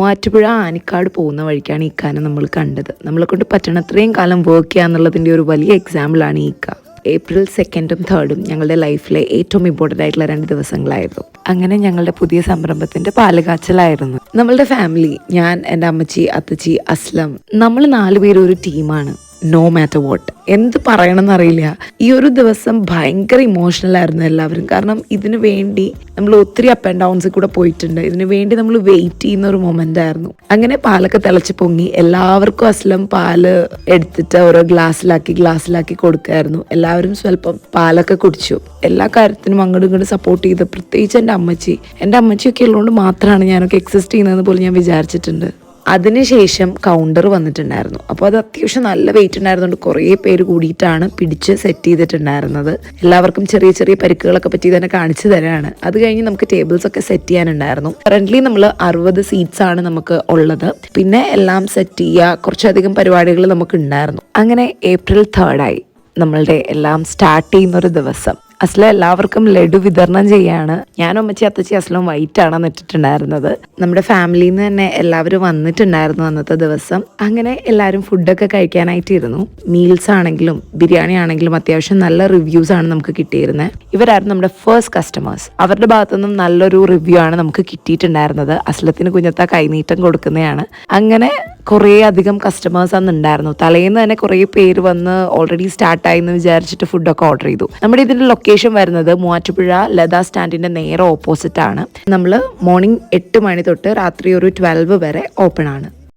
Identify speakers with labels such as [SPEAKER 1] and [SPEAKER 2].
[SPEAKER 1] മൂവാറ്റുപുഴ ആനിക്കാട് പോകുന്ന വഴിക്കാണ് ഇക്കാനെ നമ്മൾ കണ്ടത്. നമ്മളെ കൊണ്ട് പറ്റണത്രയും കാലം വർക്ക് ചെയ്യുക എന്നുള്ളതിൻ്റെ ഒരു വലിയ എക്സാമ്പിളാണ് ഈ ഇക്ക. April 2nd 3rd ഞങ്ങളുടെ ലൈഫിലെ ഏറ്റവും ഇമ്പോർട്ടൻ്റ് ആയിട്ടുള്ള 2 ദിവസങ്ങളായിരുന്നു. അങ്ങനെ ഞങ്ങളുടെ പുതിയ സംരംഭത്തിൻ്റെ പാലുകാച്ചലായിരുന്നു. നമ്മളുടെ ഫാമിലി, ഞാൻ, എൻ്റെ അമ്മച്ചി, അത്തച്ചി, അസ്ലം, നമ്മൾ 4 പേരും ഒരു ടീമാണ്. നോ മാറ്റർ വാട്ട്, എന്ത് പറയണമെന്നറിയില്ല. ഈ ഒരു ദിവസം ഭയങ്കര ഇമോഷണൽ ആയിരുന്നു എല്ലാവരും. കാരണം ഇതിനു വേണ്ടി നമ്മൾ ഒത്തിരി അപ്പ് ആൻഡ് ഡൗൺസിൽ കൂടെ പോയിട്ടുണ്ട്. ഇതിനു വേണ്ടി നമ്മൾ വെയിറ്റ് ചെയ്യുന്ന ഒരു മൊമെന്റ് ആയിരുന്നു. അങ്ങനെ പാലൊക്കെ തിളച്ച് പൊങ്ങി എല്ലാവർക്കും അസ്ലം പാല് എടുത്തിട്ട് ഓരോ ഗ്ലാസ്സിലാക്കി കൊടുക്കായിരുന്നു. എല്ലാവരും സ്വല്പം പാലൊക്കെ കുടിച്ചു. എല്ലാ കാര്യത്തിനും അങ്ങോട്ടും ഇങ്ങോട്ടും സപ്പോർട്ട് ചെയ്ത്, പ്രത്യേകിച്ച് എൻ്റെ അമ്മച്ചിയൊക്കെ ഉള്ളതുകൊണ്ട് മാത്രമാണ് ഞാനൊക്കെ എക്സിസ്റ്റ് ചെയ്യുന്നതെന്ന് പോലും ഞാൻ വിചാരിച്ചിട്ടുണ്ട്. അതിനുശേഷം കൗണ്ടർ വന്നിട്ടുണ്ടായിരുന്നു. അപ്പോൾ അത് അത്യാവശ്യം നല്ല വെയിറ്റ് ഉണ്ടായിരുന്നുകൊണ്ട് കുറേ പേര് കൂടിയിട്ടാണ് പിടിച്ച് സെറ്റ് ചെയ്തിട്ടുണ്ടായിരുന്നത്. എല്ലാവർക്കും ചെറിയ ചെറിയ പരിക്കുകളൊക്കെ പറ്റി തന്നെ കാണിച്ചു തരാണ്. അത് കഴിഞ്ഞ് നമുക്ക് ടേബിൾസ് ഒക്കെ സെറ്റ് ചെയ്യാനുണ്ടായിരുന്നു. കറൻ്റ്ലി നമ്മൾ 60 സീറ്റ്സ് ആണ് നമുക്ക് ഉള്ളത്. പിന്നെ എല്ലാം സെറ്റ് ചെയ്യുക, കുറച്ചധികം പരിപാടികൾ നമുക്ക് ഉണ്ടായിരുന്നു. അങ്ങനെ April 3rd നമ്മളുടെ എല്ലാം സ്റ്റാർട്ട് ചെയ്യുന്നൊരു ദിവസം. അസ്ല എല്ലാവർക്കും ലഡു വിതരണം ചെയ്യാണ്. ഞാനും അമ്മച്ചി, അത്തച്ചി, അസ്ലം വൈറ്റാണ് ഇട്ടിട്ടുണ്ടായിരുന്നത്. നമ്മുടെ ഫാമിലിയിൽ നിന്ന് തന്നെ എല്ലാവരും വന്നിട്ടുണ്ടായിരുന്നു അന്നത്തെ ദിവസം. അങ്ങനെ എല്ലാവരും ഫുഡൊക്കെ കഴിക്കാനായിട്ടിരുന്നു. മീൽസ് ആണെങ്കിലും ബിരിയാണി ആണെങ്കിലും അത്യാവശ്യം നല്ല റിവ്യൂസ് ആണ് നമുക്ക് കിട്ടിയിരുന്നത്. ഇവരായിരുന്നു നമ്മുടെ ഫസ്റ്റ് കസ്റ്റമേഴ്സ്. അവരുടെ ഭാഗത്തുനിന്നും നല്ലൊരു റിവ്യൂ ആണ് നമുക്ക് കിട്ടിയിട്ടുണ്ടായിരുന്നത്. അസ്ലത്തിന് കുഞ്ഞത്ത കൈനീട്ടം കൊടുക്കുന്നതാണ്. അങ്ങനെ കുറേ അധികം കസ്റ്റമേഴ്സ് അന്ന് ഉണ്ടായിരുന്നു. തലേന്ന് തന്നെ കുറേ പേര് വന്ന് ഓൾറെഡി സ്റ്റാർട്ടായി എന്ന് വിചാരിച്ചിട്ട് ഫുഡൊക്കെ ഓർഡർ ചെയ്തു. നമ്മുടെ ഇതിൻ്റെ ലൊക്കേഷൻ വരുന്നത് മൂവാറ്റുപുഴ ലതാ സ്റ്റാൻഡിൻ്റെ നേരെ ഓപ്പോസിറ്റ് ആണ്. നമ്മൾ മോർണിംഗ് 8 മണി തൊട്ട് രാത്രി ഒരു 12 വരെ ഓപ്പൺ ആണ്.